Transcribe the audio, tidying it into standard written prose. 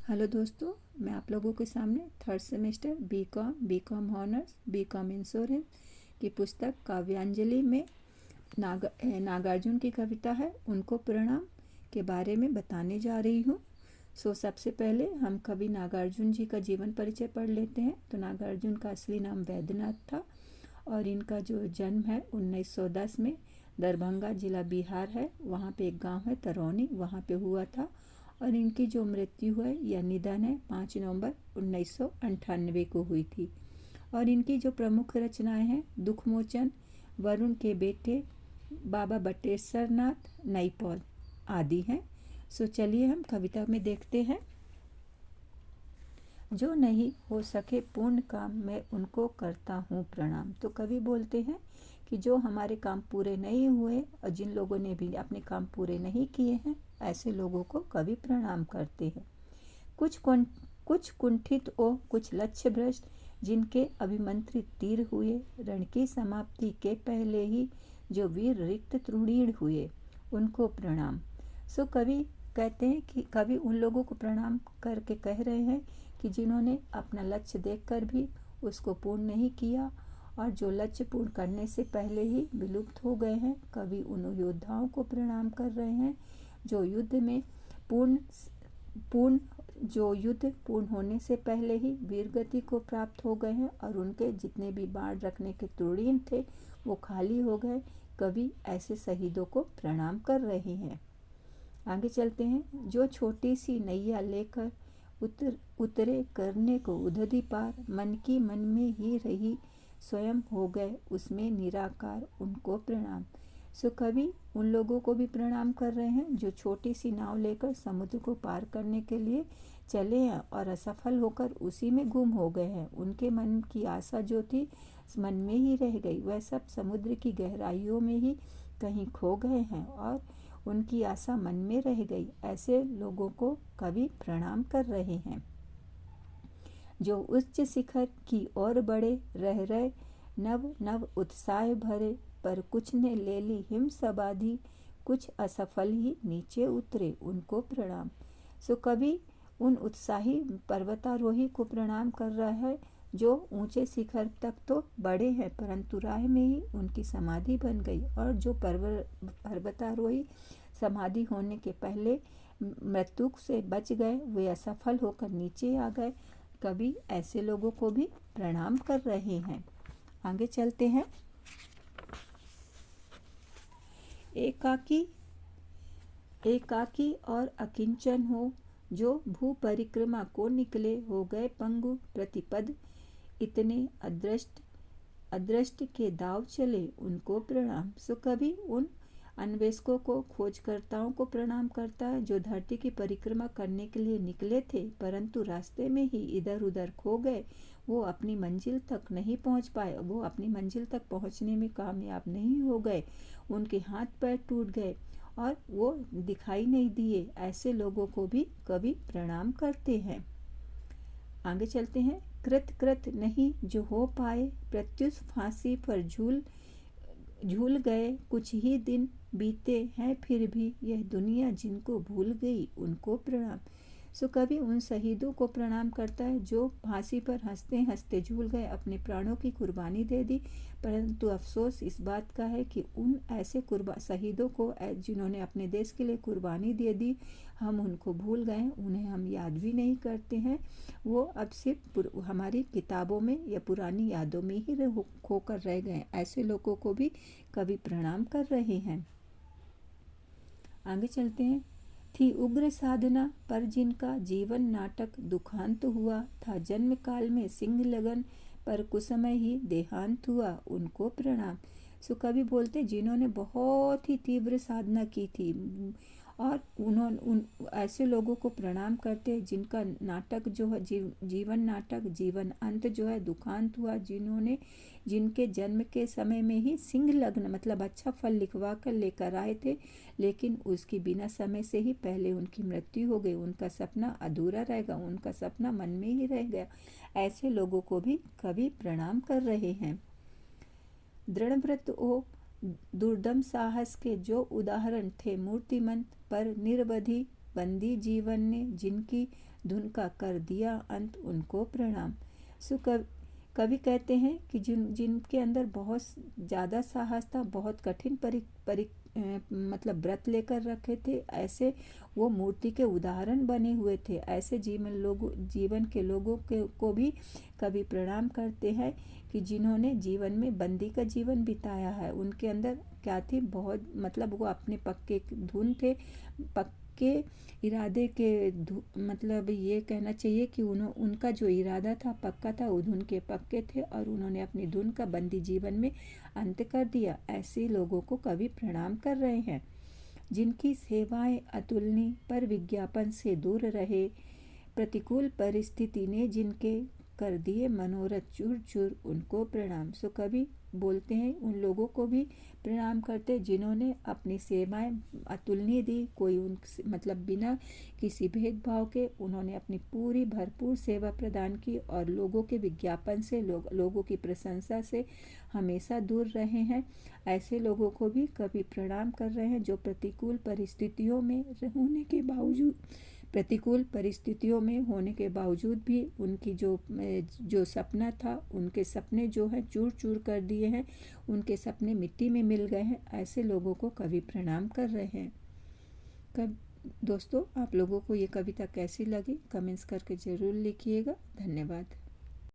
Hello दोस्तों, मैं आप लोगों के सामने third semester BCom honours BCom insurance की पुस्तक काव्यांजलि में नागार्जुन की कविता है उनको प्रणाम के बारे में बताने जा रही हूँ। सबसे पहले हम कवि नागार्जुन जी का जीवन परिचय पढ़ लेते हैं। तो नागार्जुन का असली नाम वैद्यनाथ था और इनका जो जन्म है 1910 में दरभंगा जिला बिहार है, वहाँ पे एक गांव है तरौनी, वहाँ पे हुआ था। और इनकी जो मृत्यु है या निधन है 5 नवंबर 1998 को हुई थी। और इनकी जो प्रमुख रचनाएं हैं दुखमोचन, वरुण के बेटे, बाबा बटेश्वर नाथ, नईपौध आदि हैं। चलिए हम कविता में देखते हैं। जो नहीं हो सके पूर्ण काम मैं उनको करता हूँ प्रणाम। तो कवि बोलते हैं कि जो हमारे काम पूरे नहीं हुए और जिन लोगों ने भी अपने काम पूरे नहीं किए हैं ऐसे लोगों को कवि प्रणाम करते हैं। कुछ कुंठित ओ कुछ लक्ष्य भ्रष्ट, जिनके अभिमंत्रित तीर हुए रण की समाप्ति के पहले ही, जो वीर रिक्त तृणीण हुए उनको प्रणाम। कवि कहते हैं कि कवि उन लोगों को प्रणाम करके कह रहे हैं कि जिन्होंने अपना लक्ष्य देखकर भी उसको पूर्ण नहीं किया और जो लक्ष्य पूर्ण करने से पहले ही विलुप्त हो गए हैं। कवि उन योद्धाओं को प्रणाम कर रहे हैं जो युद्ध पूर्ण होने से पहले ही वीरगति को प्राप्त हो गए हैं और उनके जितने भी बाण रखने के तृणीन थे वो खाली हो गए। कवि ऐसे शहीदों को प्रणाम कर रहे हैं। आगे चलते हैं। जो छोटी सी नैया लेकर उतरे करने को उधदी पार, मन की मन में ही रही स्वयं हो गए उसमें निराकार उनको प्रणाम। कवि उन लोगों को भी प्रणाम कर रहे हैं जो छोटी सी नाव लेकर समुद्र को पार करने के लिए चले हैं और असफल होकर उसी में गुम हो गए हैं। उनके मन की आशा जो थी मन में ही रह गई, वह सब समुद्र की गहराइयों में ही कहीं खो गए हैं और उनकी आशा मन में रह गई। ऐसे लोगों को कवि प्रणाम कर रहे हैं। जो उच्च शिखर की ओर बढ़े रह रहे नव नव उत्साह भरे, पर कुछ ने ले ली हिम समाधि, कुछ असफल ही नीचे उतरे उनको प्रणाम। कवि उन उत्साही पर्वतारोही को प्रणाम कर रहा है जो ऊंचे शिखर तक तो बढ़े हैं परंतु राह में ही उनकी समाधि बन गई, और जो पर्वतारोही समाधि होने के पहले मृत्यु से बच गए वे असफल होकर नीचे आ गए। कवि ऐसे लोगों को भी प्रणाम कर रहे हैं। आगे चलते हैं। एकाकी और अकिंचन हो, जो भू परिक्रमा को निकले हो गए पंगु प्रतिपद, इतने अदृष्ट के दाव चले उनको प्रणाम। कवि उन अन्वेषकों को, खोजकर्ताओं को प्रणाम करता है जो धरती की परिक्रमा करने के लिए निकले थे परंतु रास्ते में ही इधर उधर खो गए। वो अपनी मंजिल तक नहीं पहुंच पाए, वो अपनी मंजिल तक पहुंचने में कामयाब नहीं हो गए, उनके हाथ पैर टूट गए और वो दिखाई नहीं दिए। ऐसे लोगों को भी कवि प्रणाम करते हैं। आगे चलते हैं। कृत नहीं जो हो पाए, प्रत्युष फांसी पर झूल गए, कुछ ही दिन बीते हैं फिर भी यह दुनिया जिनको भूल गई उनको प्रणाम। कवि उन शहीदों को प्रणाम करता है जो फांसी पर हंसते हंसते झूल गए, अपने प्राणों की कुर्बानी दे दी, परंतु अफसोस इस बात का है कि उन ऐसे शहीदों को जिन्होंने अपने देश के लिए कुर्बानी दे दी हम उनको भूल गए, उन्हें हम याद भी नहीं करते हैं। वो अब सिर्फ हमारी किताबों में या पुरानी यादों में ही खोकर रह गए। ऐसे लोगों को भी कवि प्रणाम कर रहे हैं। आगे चलते हैं। थी उग्र साधना पर जिनका जीवन नाटक दुखांत हुआ, था जन्म काल में सिंह लगन पर कुसमय ही देहांत हुआ उनको प्रणाम। कवि बोलते जिन्होंने बहुत ही तीव्र साधना की थी और ऐसे लोगों को प्रणाम करते हैं जिनका नाटक जो है जीवन नाटक जीवन अंत जो है दुखांत हुआ, जिनके जन्म के समय में ही सिंह लग्न मतलब अच्छा फल लिखवा कर लेकर आए थे लेकिन उसकी बिना समय से ही पहले उनकी मृत्यु हो गई, उनका सपना अधूरा रहेगा, उनका सपना मन में ही रह गया। ऐसे लोगों को भी कवि प्रणाम कर रहे हैं। दृढ़व्रत ओ दुर्दम साहस के जो उदाहरण थे मूर्तिमंत, पर निरवधि बंदी जीवन ने जिनकी धुन का कर दिया अंत उनको प्रणाम। सो कवि कहते हैं कि जिनके अंदर बहुत ज़्यादा साहस था, बहुत कठिन मतलब व्रत लेकर रखे थे, ऐसे वो मूर्ति के उदाहरण बने हुए थे। ऐसे जीवन के लोगों को भी कवि प्रणाम करते हैं कि जिन्होंने जीवन में बंदी का जीवन बिताया है। उनके अंदर क्या थी, बहुत मतलब वो अपने पक्के धुन थे, पक्के इरादे के मतलब ये कहना चाहिए कि उनका जो इरादा था पक्का था, वो धुन के पक्के थे और उन्होंने अपनी धुन का बंदी जीवन में अंत कर दिया। ऐसे लोगों को कवि प्रणाम कर रहे हैं। जिनकी सेवाएं अतुलनीय पर विज्ञापन से दूर रहे, प्रतिकूल परिस्थिति ने जिनके कर दिए मनोरथ चूर चूर, उनको प्रणाम। सो कवि बोलते हैं उन लोगों को भी प्रणाम करते जिन्होंने अपनी सेवाएं अतुलनीय दी, कोई उन मतलब बिना किसी भेदभाव के उन्होंने अपनी पूरी भरपूर सेवा प्रदान की और लोगों के विज्ञापन से लोगों की प्रशंसा से हमेशा दूर रहे हैं। ऐसे लोगों को भी कवि प्रणाम कर रहे हैं जो प्रतिकूल परिस्थितियों में होने के बावजूद भी उनकी जो सपना था, उनके सपने जो है चूर चूर कर दिए हैं, उनके सपने मिट्टी में मिल गए हैं। ऐसे लोगों को कवि प्रणाम कर रहे हैं। दोस्तों, आप लोगों को ये कविता कैसी लगी कमेंट्स करके ज़रूर लिखिएगा। धन्यवाद।